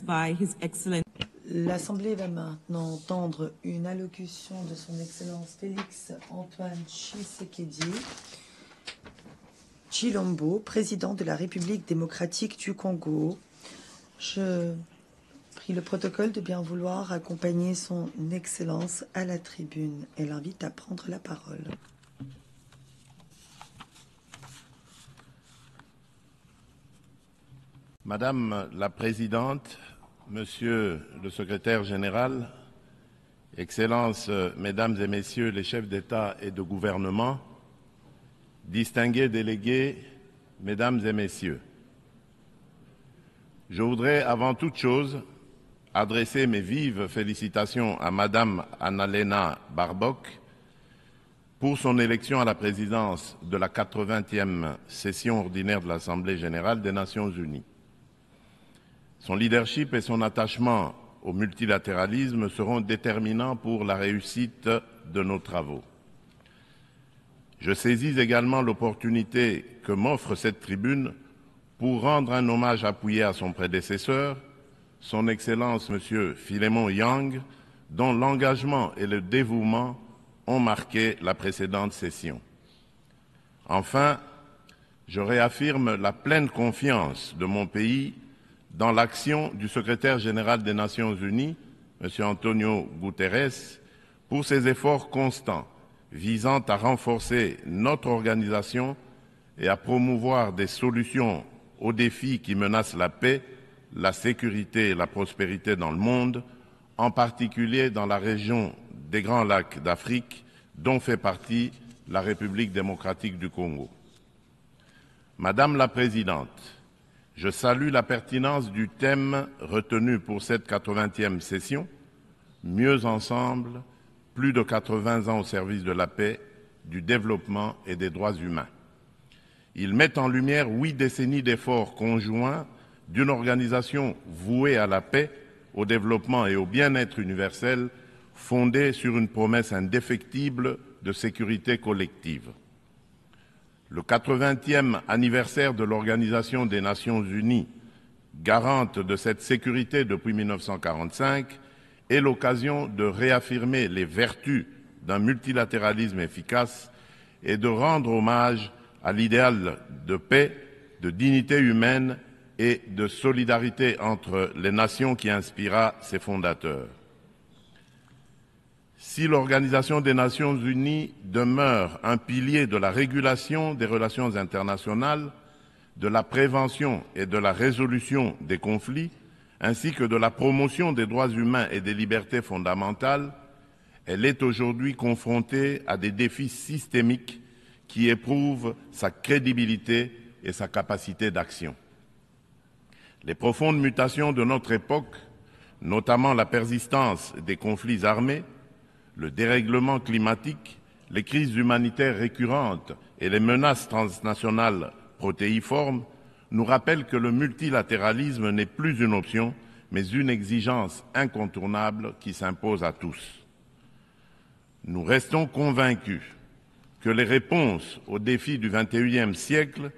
by His Excellency. L'Assemblée va maintenant entendre une allocution de son Excellence Félix Antoine Tshisekedi Tshilombo, président de la République démocratique du Congo. Je prie le protocole de bien vouloir accompagner son Excellence à la tribune et l'invite à prendre la parole. Madame la Présidente, Monsieur le Secrétaire général, Excellences, Mesdames et Messieurs les chefs d'État et de gouvernement, distingués délégués, Mesdames et Messieurs, je voudrais avant toute chose adresser mes vives félicitations à Madame Annalena Baerbock pour son élection à la présidence de la 80e session ordinaire de l'Assemblée générale des Nations unies. Son leadership et son attachement au multilatéralisme seront déterminants pour la réussite de nos travaux. Je saisis également l'opportunité que m'offre cette tribune pour rendre un hommage appuyé à son prédécesseur, son Excellence M. Philémon Yang, dont l'engagement et le dévouement ont marqué la précédente session. Enfin, je réaffirme la pleine confiance de mon pays dans l'action du secrétaire général des Nations unies, M. Antonio Guterres, pour ses efforts constants visant à renforcer notre organisation et à promouvoir des solutions aux défis qui menacent la paix, la sécurité et la prospérité dans le monde, en particulier dans la région des Grands Lacs d'Afrique, dont fait partie la République démocratique du Congo. Madame la Présidente, je salue la pertinence du thème retenu pour cette 80e session, Mieux ensemble, plus de 80 ans au service de la paix, du développement et des droits humains. Il met en lumière 8 décennies d'efforts conjoints d'une organisation vouée à la paix, au développement et au bien-être universel, fondée sur une promesse indéfectible de sécurité collective. Le 80e anniversaire de l'Organisation des Nations Unies, garante de cette sécurité depuis 1945, est l'occasion de réaffirmer les vertus d'un multilatéralisme efficace et de rendre hommage à l'idéal de paix, de dignité humaine et de solidarité entre les nations qui inspira ses fondateurs. Si l'Organisation des Nations Unies demeure un pilier de la régulation des relations internationales, de la prévention et de la résolution des conflits, ainsi que de la promotion des droits humains et des libertés fondamentales, elle est aujourd'hui confrontée à des défis systémiques qui éprouvent sa crédibilité et sa capacité d'action. Les profondes mutations de notre époque, notamment la persistance des conflits armés, le dérèglement climatique, les crises humanitaires récurrentes et les menaces transnationales protéiformes nous rappellent que le multilatéralisme n'est plus une option, mais une exigence incontournable qui s'impose à tous. Nous restons convaincus que les réponses aux défis du XXIe siècle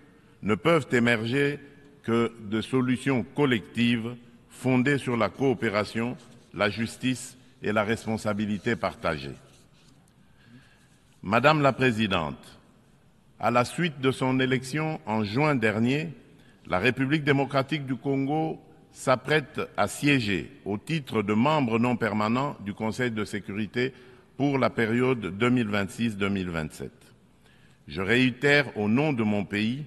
ne peuvent émerger que de solutions collectives fondées sur la coopération, la justice et la responsabilité partagée. Madame la Présidente, à la suite de son élection en juin dernier, la République démocratique du Congo s'apprête à siéger au titre de membre non permanent du Conseil de sécurité pour la période 2026-2027. Je réitère au nom de mon pays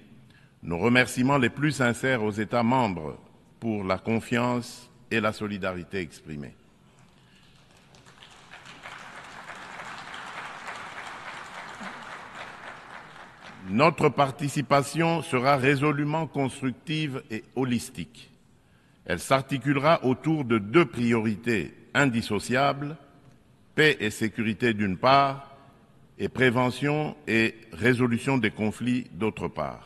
nos remerciements les plus sincères aux États membres pour la confiance et la solidarité exprimées. Notre participation sera résolument constructive et holistique. Elle s'articulera autour de 2 priorités indissociables, paix et sécurité d'une part, et prévention et résolution des conflits d'autre part.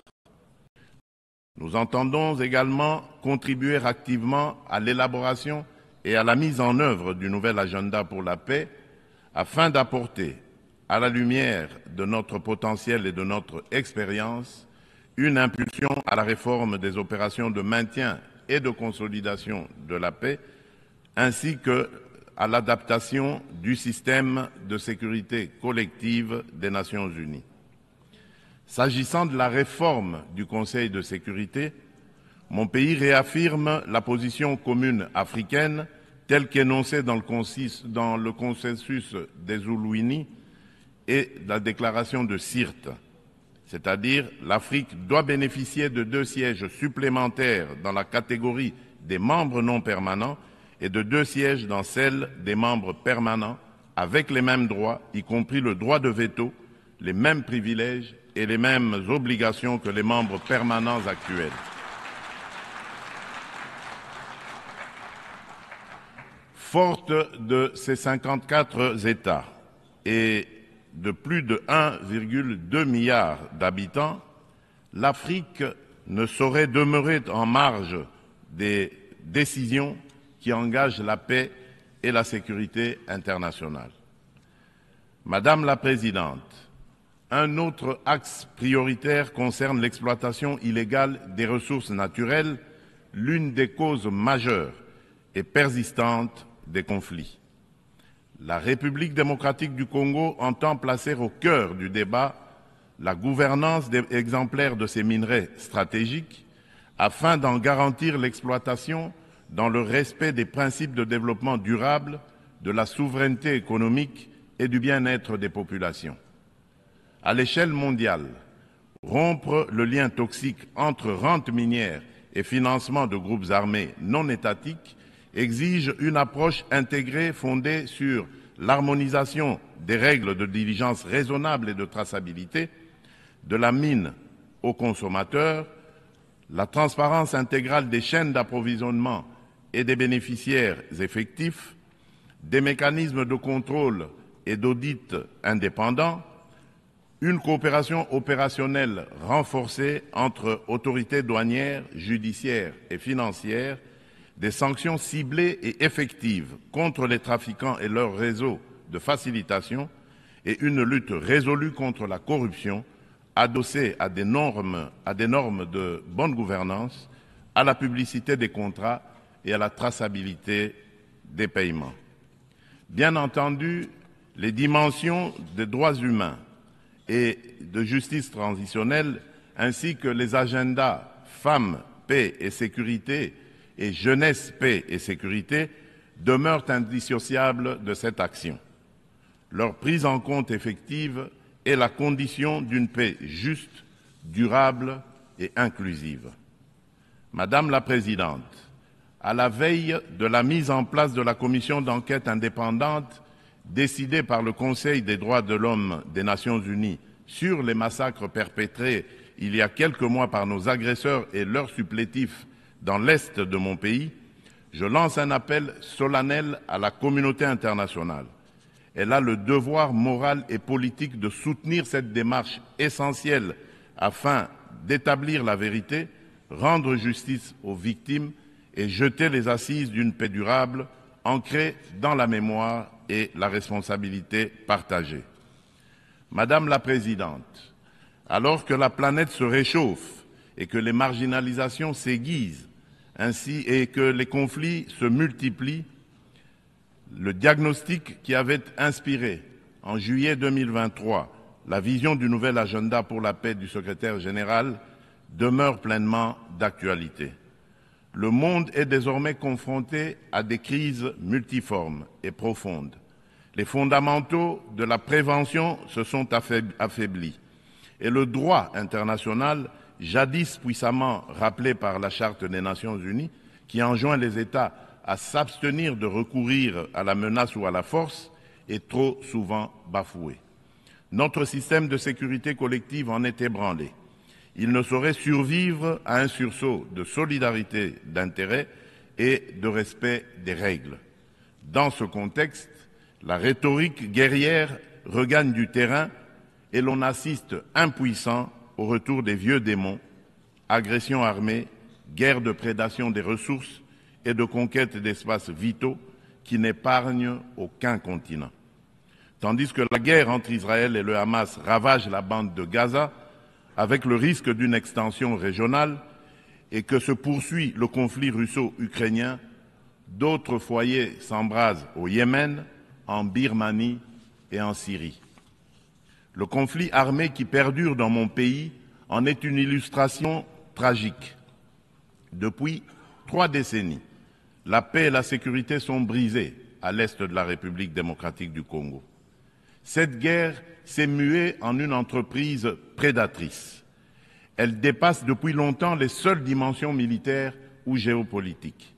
Nous entendons également contribuer activement à l'élaboration et à la mise en œuvre du nouvel agenda pour la paix afin d'apporter, à la lumière de notre potentiel et de notre expérience, une impulsion à la réforme des opérations de maintien et de consolidation de la paix, ainsi qu'à l'adaptation du système de sécurité collective des Nations Unies. S'agissant de la réforme du Conseil de sécurité, mon pays réaffirme la position commune africaine telle qu'énoncée dans le consensus des Oulouini et la déclaration de Sirte, c'est-à-dire l'Afrique doit bénéficier de 2 sièges supplémentaires dans la catégorie des membres non permanents et de 2 sièges dans celle des membres permanents avec les mêmes droits, y compris le droit de veto, les mêmes privilèges et les mêmes obligations que les membres permanents actuels. Forte de ces 54 États et de plus de 1,2 milliard d'habitants, l'Afrique ne saurait demeurer en marge des décisions qui engagent la paix et la sécurité internationale. Madame la Présidente, un autre axe prioritaire concerne l'exploitation illégale des ressources naturelles, l'une des causes majeures et persistantes des conflits. La République démocratique du Congo entend placer au cœur du débat la gouvernance exemplaire de ces minerais stratégiques afin d'en garantir l'exploitation dans le respect des principes de développement durable, de la souveraineté économique et du bien-être des populations. À l'échelle mondiale, rompre le lien toxique entre rente minière et financement de groupes armés non étatiques exige une approche intégrée fondée sur l'harmonisation des règles de diligence raisonnable et de traçabilité, de la mine aux consommateurs, la transparence intégrale des chaînes d'approvisionnement et des bénéficiaires effectifs, des mécanismes de contrôle et d'audit indépendants, une coopération opérationnelle renforcée entre autorités douanières, judiciaires et financières, des sanctions ciblées et effectives contre les trafiquants et leurs réseaux de facilitation et une lutte résolue contre la corruption adossée à des normes de bonne gouvernance, à la publicité des contrats et à la traçabilité des paiements. Bien entendu, les dimensions des droits humains et de justice transitionnelle ainsi que les agendas femmes, paix et sécurité et jeunesse, paix et sécurité demeurent indissociables de cette action. Leur prise en compte effective est la condition d'une paix juste, durable et inclusive. Madame la Présidente, à la veille de la mise en place de la commission d'enquête indépendante décidée par le Conseil des droits de l'homme des Nations Unies sur les massacres perpétrés il y a quelques mois par nos agresseurs et leurs supplétifs dans l'Est de mon pays, je lance un appel solennel à la communauté internationale. Elle a le devoir moral et politique de soutenir cette démarche essentielle afin d'établir la vérité, rendre justice aux victimes et jeter les assises d'une paix durable ancrée dans la mémoire et la responsabilité partagée. Madame la Présidente, alors que la planète se réchauffe et que les marginalisations s'aiguisent, ainsi et que les conflits se multiplient, le diagnostic qui avait inspiré en juillet 2023 la vision du nouvel agenda pour la paix du secrétaire général demeure pleinement d'actualité. Le monde est désormais confronté à des crises multiformes et profondes. Les fondamentaux de la prévention se sont affaiblis et le droit international, jadis puissamment rappelé par la Charte des Nations Unies, qui enjoint les États à s'abstenir de recourir à la menace ou à la force, est trop souvent bafoué. Notre système de sécurité collective en est ébranlé. Il ne saurait survivre à un sursaut de solidarité d'intérêt et de respect des règles. Dans ce contexte, la rhétorique guerrière regagne du terrain et l'on assiste impuissant au retour des vieux démons, agressions armées, guerre de prédation des ressources et de conquête d'espaces vitaux qui n'épargnent aucun continent. Tandis que la guerre entre Israël et le Hamas ravage la bande de Gaza, avec le risque d'une extension régionale, et que se poursuit le conflit russo-ukrainien, d'autres foyers s'embrasent au Yémen, en Birmanie et en Syrie. Le conflit armé qui perdure dans mon pays en est une illustration tragique. Depuis 3 décennies, la paix et la sécurité sont brisées à l'est de la République démocratique du Congo. Cette guerre s'est muée en une entreprise prédatrice. Elle dépasse depuis longtemps les seules dimensions militaires ou géopolitiques.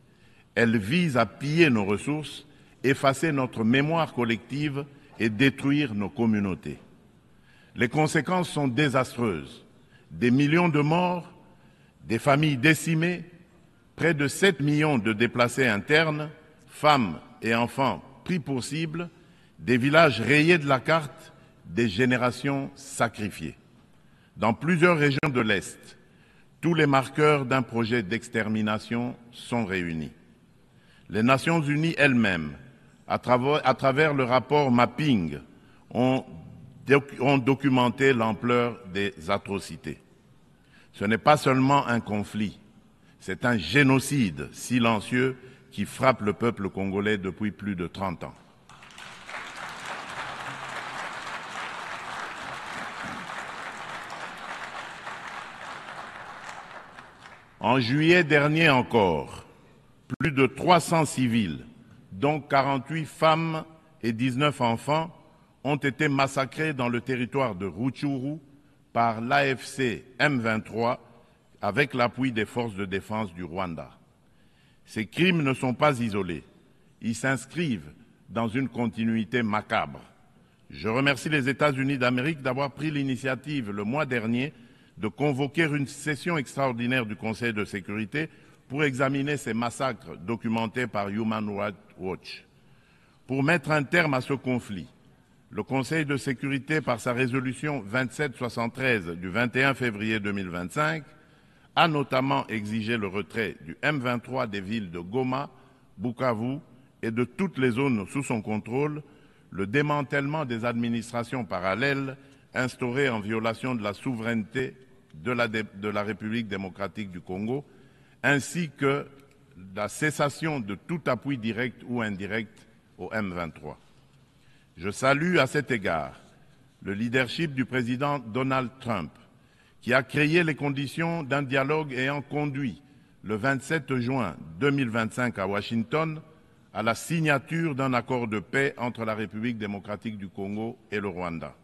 Elle vise à piller nos ressources, effacer notre mémoire collective et détruire nos communautés. Les conséquences sont désastreuses. Des millions de morts, des familles décimées, près de 7 millions de déplacés internes, femmes et enfants pris pour cible, des villages rayés de la carte, des générations sacrifiées. Dans plusieurs régions de l'Est, tous les marqueurs d'un projet d'extermination sont réunis. Les Nations Unies elles-mêmes, à travers le rapport Mapping, ont documenté l'ampleur des atrocités. Ce n'est pas seulement un conflit, c'est un génocide silencieux qui frappe le peuple congolais depuis plus de 30 ans. En juillet dernier encore, plus de 300 civils, dont 48 femmes et 19 enfants, ont été massacrés dans le territoire de Rutshuru par l'AFC M23 avec l'appui des forces de défense du Rwanda. Ces crimes ne sont pas isolés, ils s'inscrivent dans une continuité macabre. Je remercie les États-Unis d'Amérique d'avoir pris l'initiative le mois dernier de convoquer une session extraordinaire du Conseil de sécurité pour examiner ces massacres documentés par Human Rights Watch. Pour mettre un terme à ce conflit, le Conseil de sécurité, par sa résolution 2773 du 21 février 2025, a notamment exigé le retrait du M23 des villes de Goma, Bukavu et de toutes les zones sous son contrôle, le démantèlement des administrations parallèles instaurées en violation de la souveraineté de la République démocratique du Congo, ainsi que la cessation de tout appui direct ou indirect au M23. Je salue à cet égard le leadership du président Donald Trump, qui a créé les conditions d'un dialogue ayant conduit le 27 juin 2025 à Washington à la signature d'un accord de paix entre la République démocratique du Congo et le Rwanda.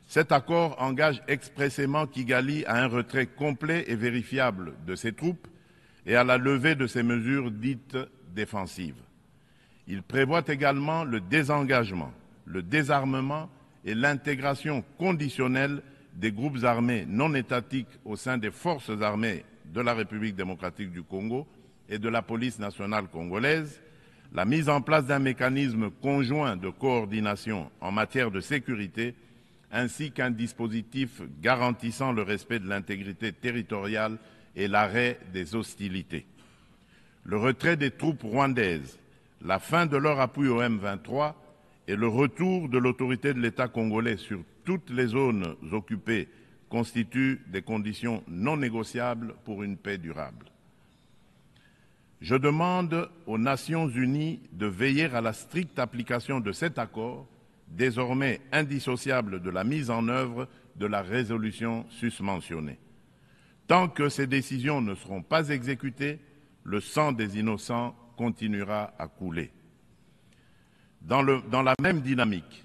Cet accord engage expressément Kigali à un retrait complet et vérifiable de ses troupes et à la levée de ses mesures dites défensives. Il prévoit également le désengagement, le désarmement et l'intégration conditionnelle des groupes armés non étatiques au sein des forces armées de la République démocratique du Congo et de la police nationale congolaise, la mise en place d'un mécanisme conjoint de coordination en matière de sécurité, ainsi qu'un dispositif garantissant le respect de l'intégrité territoriale et l'arrêt des hostilités. Le retrait des troupes rwandaises, la fin de leur appui au M23 et le retour de l'autorité de l'État congolais sur toutes les zones occupées constituent des conditions non négociables pour une paix durable. Je demande aux Nations Unies de veiller à la stricte application de cet accord, désormais indissociable de la mise en œuvre de la résolution susmentionnée. Tant que ces décisions ne seront pas exécutées, le sang des innocents continuera à couler. Dans la même dynamique,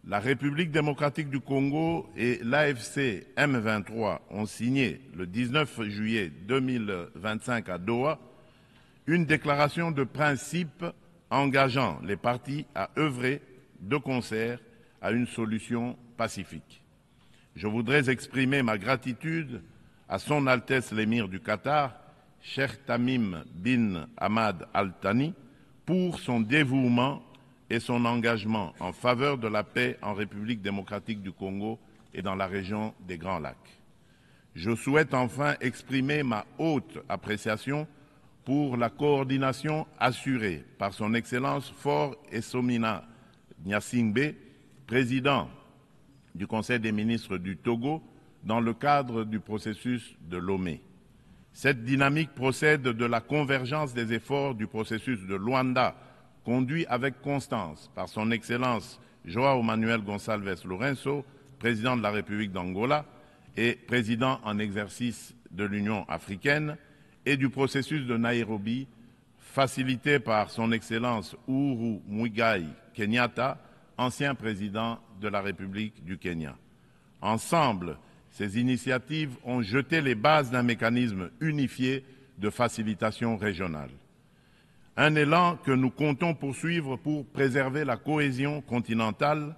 la République démocratique du Congo et l'AFC M23 ont signé le 19 juillet 2025 à Doha une déclaration de principe engageant les parties à œuvrer de concert à une solution pacifique. Je voudrais exprimer ma gratitude à Son Altesse l'Émir du Qatar, Cheikh Tamim bin Hamad Al Thani, pour son dévouement et son engagement en faveur de la paix en République démocratique du Congo et dans la région des Grands Lacs. Je souhaite enfin exprimer ma haute appréciation pour la coordination assurée par son Excellence Faure Essomina Gnassingbé, président du Conseil des ministres du Togo, dans le cadre du processus de Lomé. Cette dynamique procède de la convergence des efforts du processus de Luanda, conduit avec constance par son Excellence João Manuel Gonçalves Lourenço, président de la République d'Angola et président en exercice de l'Union africaine, et du processus de Nairobi, facilité par son Excellence Uhuru Muigai Kenyatta, ancien président de la République du Kenya. Ensemble, ces initiatives ont jeté les bases d'un mécanisme unifié de facilitation régionale. Un élan que nous comptons poursuivre pour préserver la cohésion continentale,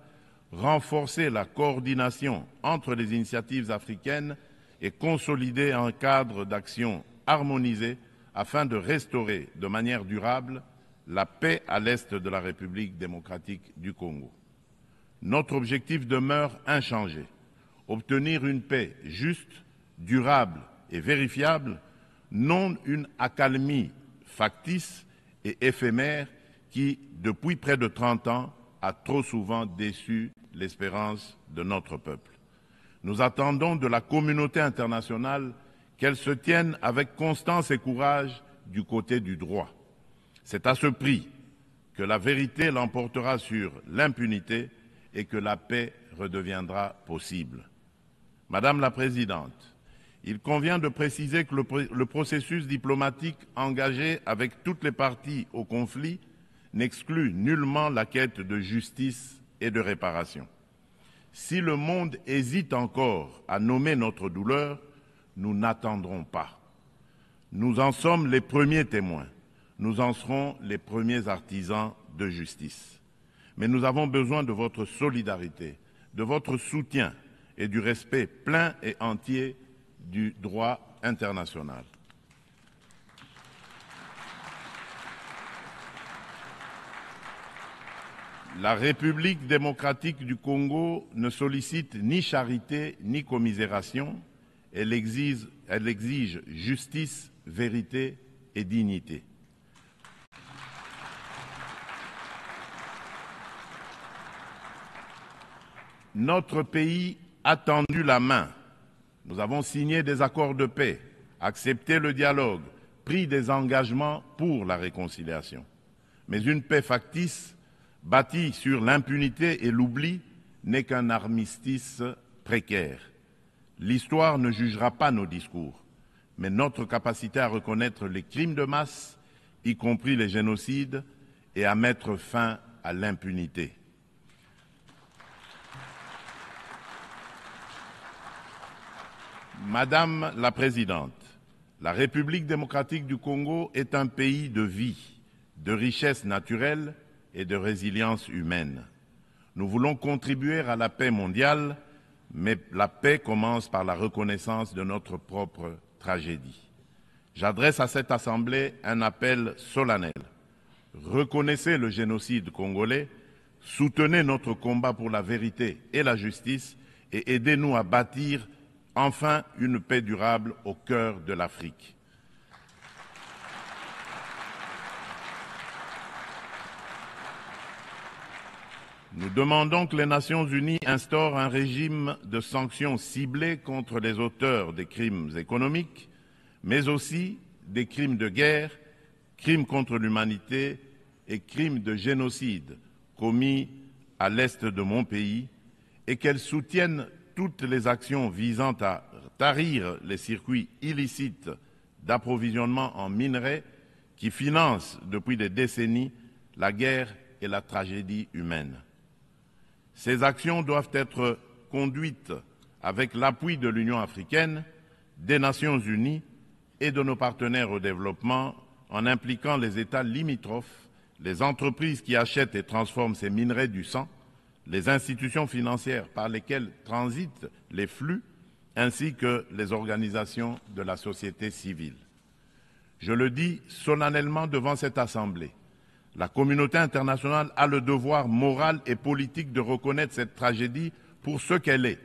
renforcer la coordination entre les initiatives africaines et consolider un cadre d'action harmonisé afin de restaurer de manière durable la paix à l'est de la République démocratique du Congo. Notre objectif demeure inchangé: obtenir une paix juste, durable et vérifiable, non une accalmie factice et éphémère qui, depuis près de 30 ans, a trop souvent déçu l'espérance de notre peuple. Nous attendons de la communauté internationale qu'elle se tienne avec constance et courage du côté du droit. C'est à ce prix que la vérité l'emportera sur l'impunité et que la paix redeviendra possible. Madame la Présidente, il convient de préciser que le processus diplomatique engagé avec toutes les parties au conflit n'exclut nullement la quête de justice et de réparation. Si le monde hésite encore à nommer notre douleur, nous n'attendrons pas. Nous en sommes les premiers témoins. Nous en serons les premiers artisans de justice. Mais nous avons besoin de votre solidarité, de votre soutien et du respect plein et entier du droit international. La République démocratique du Congo ne sollicite ni charité ni commisération. Elle exige justice, vérité et dignité. Notre pays a tendu la main. Nous avons signé des accords de paix, accepté le dialogue, pris des engagements pour la réconciliation. Mais une paix factice, bâtie sur l'impunité et l'oubli, n'est qu'un armistice précaire. L'histoire ne jugera pas nos discours, mais notre capacité à reconnaître les crimes de masse, y compris les génocides, et à mettre fin à l'impunité. Madame la Présidente, la République démocratique du Congo est un pays de vie, de richesse naturelle et de résilience humaine. Nous voulons contribuer à la paix mondiale, mais la paix commence par la reconnaissance de notre propre tragédie. J'adresse à cette Assemblée un appel solennel. Reconnaissez le génocide congolais, soutenez notre combat pour la vérité et la justice et aidez-nous à bâtir enfin une paix durable au cœur de l'Afrique. Nous demandons que les Nations unies instaurent un régime de sanctions ciblées contre les auteurs des crimes économiques, mais aussi des crimes de guerre, crimes contre l'humanité et crimes de génocide commis à l'est de mon pays, et qu'elles soutiennent toutes les actions visant à tarir les circuits illicites d'approvisionnement en minerais qui financent depuis des décennies la guerre et la tragédie humaine. Ces actions doivent être conduites avec l'appui de l'Union africaine, des Nations unies et de nos partenaires au développement, en impliquant les États limitrophes, les entreprises qui achètent et transforment ces minerais du sang, les institutions financières par lesquelles transitent les flux, ainsi que les organisations de la société civile. Je le dis solennellement devant cette Assemblée, la communauté internationale a le devoir moral et politique de reconnaître cette tragédie pour ce qu'elle est,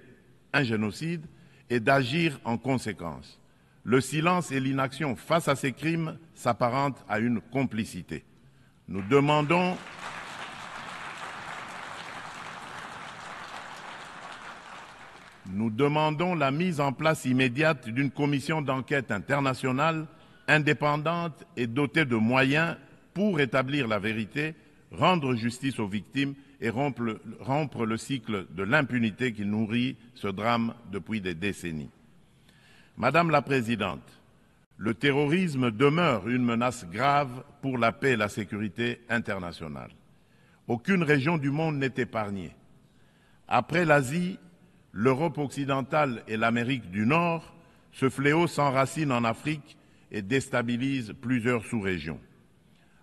un génocide, et d'agir en conséquence. Le silence et l'inaction face à ces crimes s'apparentent à une complicité. Nous demandons nous demandons la mise en place immédiate d'une commission d'enquête internationale indépendante et dotée de moyens pour établir la vérité, rendre justice aux victimes et rompre le cycle de l'impunité qui nourrit ce drame depuis des décennies. Madame la Présidente, le terrorisme demeure une menace grave pour la paix et la sécurité internationale. Aucune région du monde n'est épargnée. Après l'Asie, l'Europe occidentale et l'Amérique du Nord, ce fléau s'enracine en Afrique et déstabilise plusieurs sous-régions.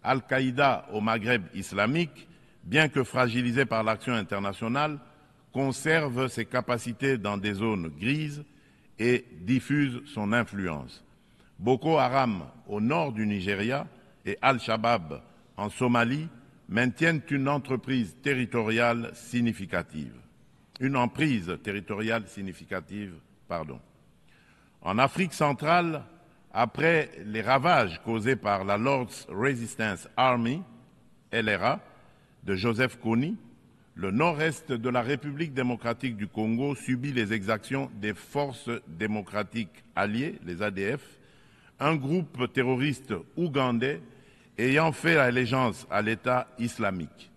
Al-Qaïda au Maghreb islamique, bien que fragilisé par l'action internationale, conserve ses capacités dans des zones grises et diffuse son influence. Boko Haram au nord du Nigeria et Al-Shabaab en Somalie maintiennent une emprise territoriale significative. En Afrique centrale, après les ravages causés par la Lord's Resistance Army, LRA, de Joseph Kony, le nord-est de la République démocratique du Congo subit les exactions des forces démocratiques alliées, les ADF, un groupe terroriste ougandais ayant fait allégeance à l'État islamique.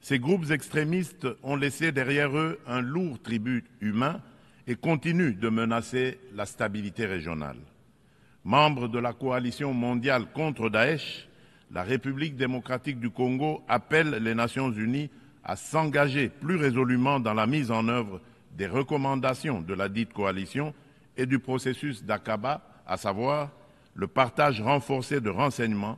Ces groupes extrémistes ont laissé derrière eux un lourd tribut humain et continuent de menacer la stabilité régionale. Membre de la coalition mondiale contre Daesh, la République démocratique du Congo appelle les Nations unies à s'engager plus résolument dans la mise en œuvre des recommandations de la dite coalition et du processus d'Aqaba, à savoir le partage renforcé de renseignements,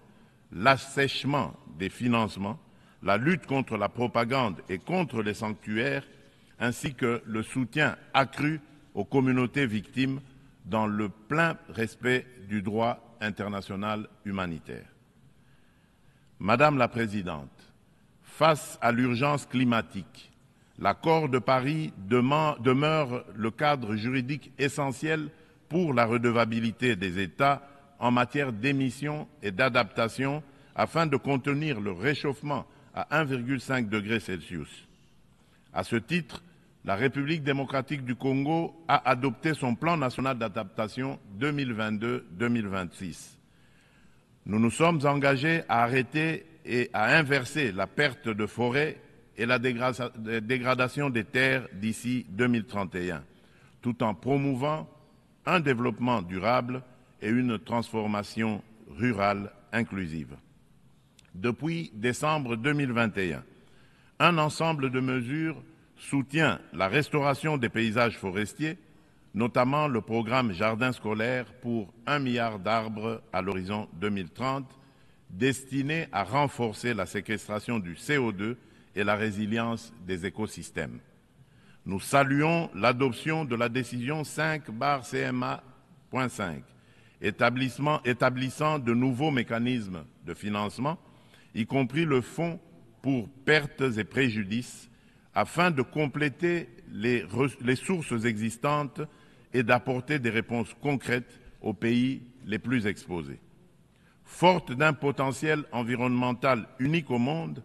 l'assèchement des financements, la lutte contre la propagande et contre les sanctuaires, ainsi que le soutien accru aux communautés victimes dans le plein respect du droit international humanitaire. Madame la Présidente, face à l'urgence climatique, l'accord de Paris demeure le cadre juridique essentiel pour la redevabilité des États en matière d'émissions et d'adaptation afin de contenir le réchauffement à 1,5 degré Celsius. À ce titre, la République démocratique du Congo a adopté son plan national d'adaptation 2022-2026. Nous nous sommes engagés à arrêter et à inverser la perte de forêts et la dégradation des terres d'ici 2031, tout en promouvant un développement durable et une transformation rurale inclusive. Depuis décembre 2021, un ensemble de mesures soutient la restauration des paysages forestiers, notamment le programme Jardin scolaire pour 1 milliard d'arbres à l'horizon 2030, destiné à renforcer la séquestration du CO2 et la résilience des écosystèmes. Nous saluons l'adoption de la décision 5/CMA.5, établissant de nouveaux mécanismes de financement, y compris le fonds pour pertes et préjudices, afin de compléter les sources existantes et d'apporter des réponses concrètes aux pays les plus exposés. Forte d'un potentiel environnemental unique au monde,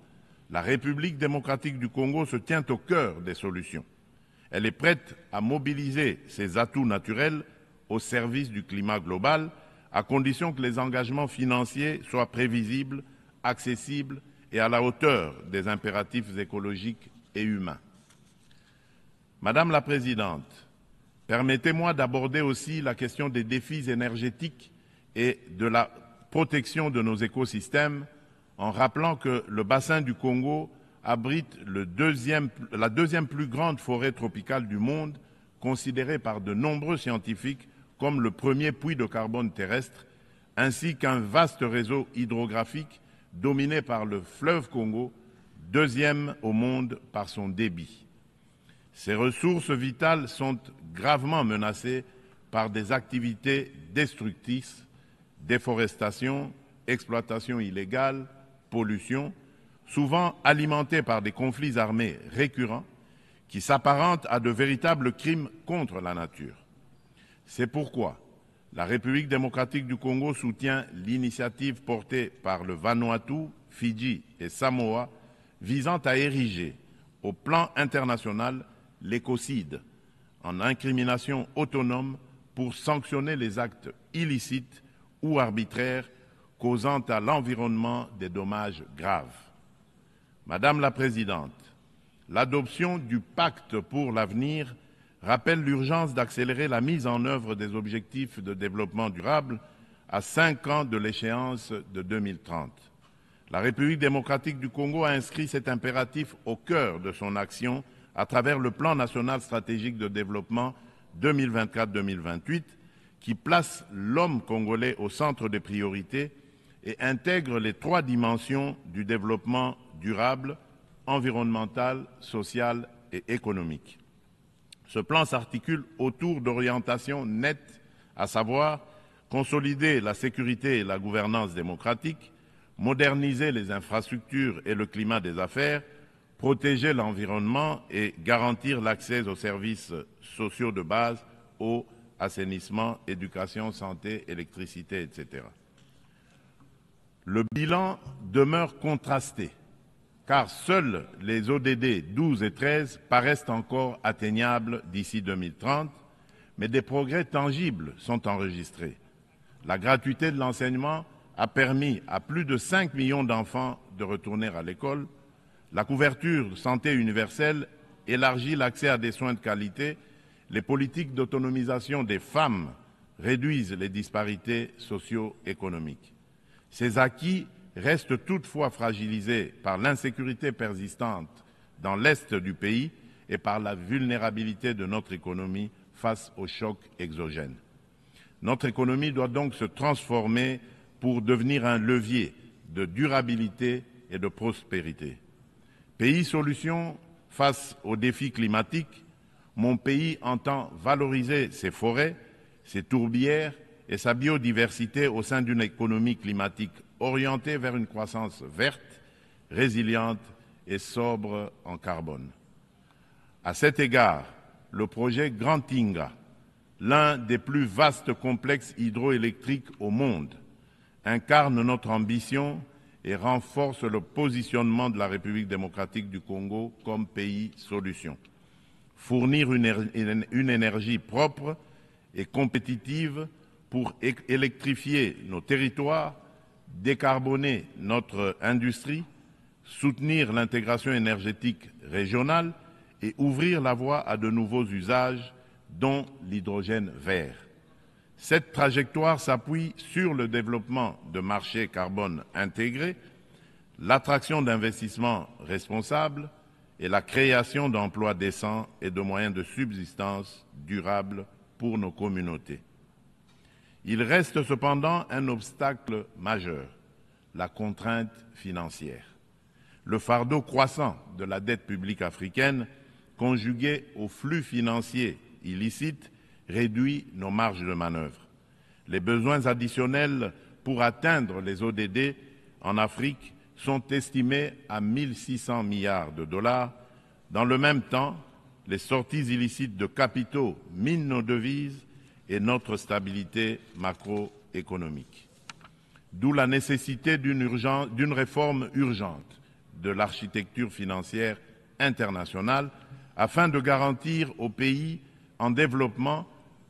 la République démocratique du Congo se tient au cœur des solutions. Elle est prête à mobiliser ses atouts naturels au service du climat global, à condition que les engagements financiers soient prévisibles, accessibles et à la hauteur des impératifs écologiques et humains. Madame la Présidente, permettez-moi d'aborder aussi la question des défis énergétiques et de la protection de nos écosystèmes en rappelant que le bassin du Congo abrite la deuxième plus grande forêt tropicale du monde, considérée par de nombreux scientifiques comme le premier puits de carbone terrestre, ainsi qu'un vaste réseau hydrographique dominé par le fleuve Congo, deuxième au monde par son débit. Ces ressources vitales sont gravement menacées par des activités destructrices, déforestation, exploitation illégale, pollution, souvent alimentées par des conflits armés récurrents qui s'apparentent à de véritables crimes contre la nature. C'est pourquoi la République démocratique du Congo soutient l'initiative portée par le Vanuatu, Fidji et Samoa visant à ériger au plan international l'écocide en incrimination autonome pour sanctionner les actes illicites ou arbitraires causant à l'environnement des dommages graves. Madame la Présidente, l'adoption du pacte pour l'avenir rappelle l'urgence d'accélérer la mise en œuvre des objectifs de développement durable à 5 ans de l'échéance de 2030. La République démocratique du Congo a inscrit cet impératif au cœur de son action à travers le plan national stratégique de développement 2024-2028 qui place l'homme congolais au centre des priorités et intègre les 3 dimensions du développement durable, environnemental, social et économique. Ce plan s'articule autour d'orientations nettes, à savoir consolider la sécurité et la gouvernance démocratique, moderniser les infrastructures et le climat des affaires, protéger l'environnement et garantir l'accès aux services sociaux de base, eau, assainissement, éducation, santé, électricité, etc. Le bilan demeure contrasté, car seuls les ODD 12 et 13 paraissent encore atteignables d'ici 2030, mais des progrès tangibles sont enregistrés. La gratuité de l'enseignement a permis à plus de 5 millions d'enfants de retourner à l'école. La couverture de santé universelle élargit l'accès à des soins de qualité. Les politiques d'autonomisation des femmes réduisent les disparités socio-économiques. Ces acquis restent toutefois fragilisés par l'insécurité persistante dans l'est du pays et par la vulnérabilité de notre économie face aux chocs exogènes. Notre économie doit donc se transformer pour devenir un levier de durabilité et de prospérité. Pays solution face aux défis climatiques, mon pays entend valoriser ses forêts, ses tourbières et sa biodiversité au sein d'une économie climatique orientée vers une croissance verte, résiliente et sobre en carbone. À cet égard, le projet Grand Tinga, l'un des plus vastes complexes hydroélectriques au monde, incarne notre ambition et renforce le positionnement de la République démocratique du Congo comme pays solution. Fournir une énergie propre et compétitive pour électrifier nos territoires, décarboner notre industrie, soutenir l'intégration énergétique régionale et ouvrir la voie à de nouveaux usages, dont l'hydrogène vert. Cette trajectoire s'appuie sur le développement de marchés carbone intégrés, l'attraction d'investissements responsables et la création d'emplois décents et de moyens de subsistance durables pour nos communautés. Il reste cependant un obstacle majeur, la contrainte financière. Le fardeau croissant de la dette publique africaine, conjugué aux flux financiers illicites, réduit nos marges de manœuvre. Les besoins additionnels pour atteindre les ODD en Afrique sont estimés à 1 600 milliards de dollars. Dans le même temps, les sorties illicites de capitaux minent nos devises et notre stabilité macroéconomique. D'où la nécessité d'une réforme urgente de l'architecture financière internationale afin de garantir aux pays en développement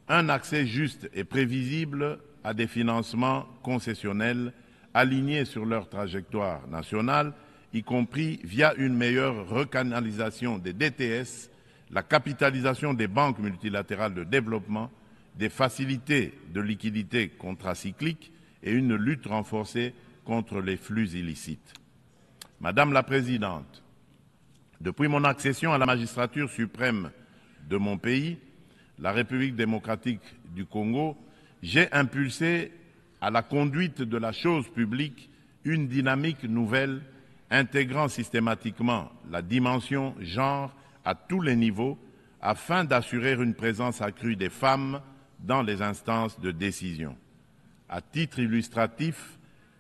un accès juste et prévisible à des financements concessionnels alignés sur leur trajectoire nationale, y compris via une meilleure recanalisation des DTS, la capitalisation des banques multilatérales de développement, des facilités de liquidité contracycliques et une lutte renforcée contre les flux illicites. Madame la Présidente, depuis mon accession à la magistrature suprême de mon pays, la République démocratique du Congo, j'ai impulsé à la conduite de la chose publique une dynamique nouvelle intégrant systématiquement la dimension genre à tous les niveaux afin d'assurer une présence accrue des femmes dans les instances de décision. À titre illustratif,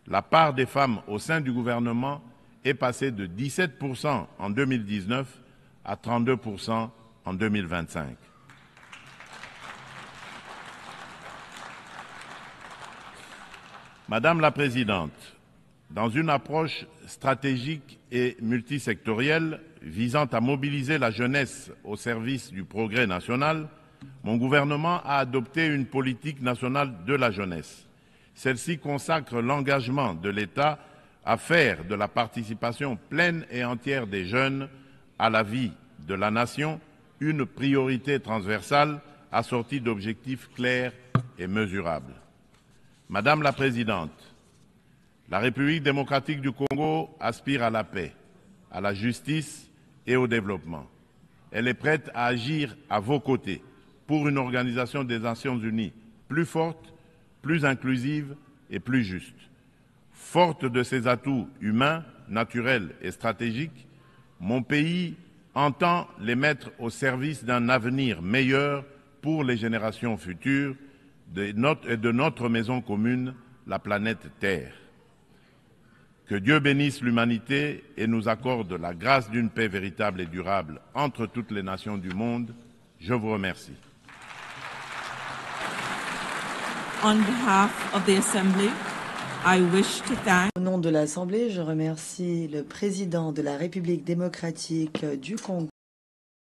la part des femmes au sein du gouvernement est passée de 17% en 2019 à 32% en 2025. Madame la Présidente, dans une approche stratégique et multisectorielle visant à mobiliser la jeunesse au service du progrès national, mon gouvernement a adopté une politique nationale de la jeunesse. Celle-ci consacre l'engagement de l'État à faire de la participation pleine et entière des jeunes à la vie de la nation une priorité transversale assortie d'objectifs clairs et mesurables. Madame la Présidente, la République démocratique du Congo aspire à la paix, à la justice et au développement. Elle est prête à agir à vos côtés pour une organisation des Nations Unies plus forte, plus inclusive et plus juste. Forte de ses atouts humains, naturels et stratégiques, mon pays entend les mettre au service d'un avenir meilleur pour les générations futures et de notre maison commune, la planète Terre. Que Dieu bénisse l'humanité et nous accorde la grâce d'une paix véritable et durable entre toutes les nations du monde. Je vous remercie. On behalf of the Assembly, I wish to thank Au nom de l'Assemblée, je remercie le président de la République démocratique du Congo,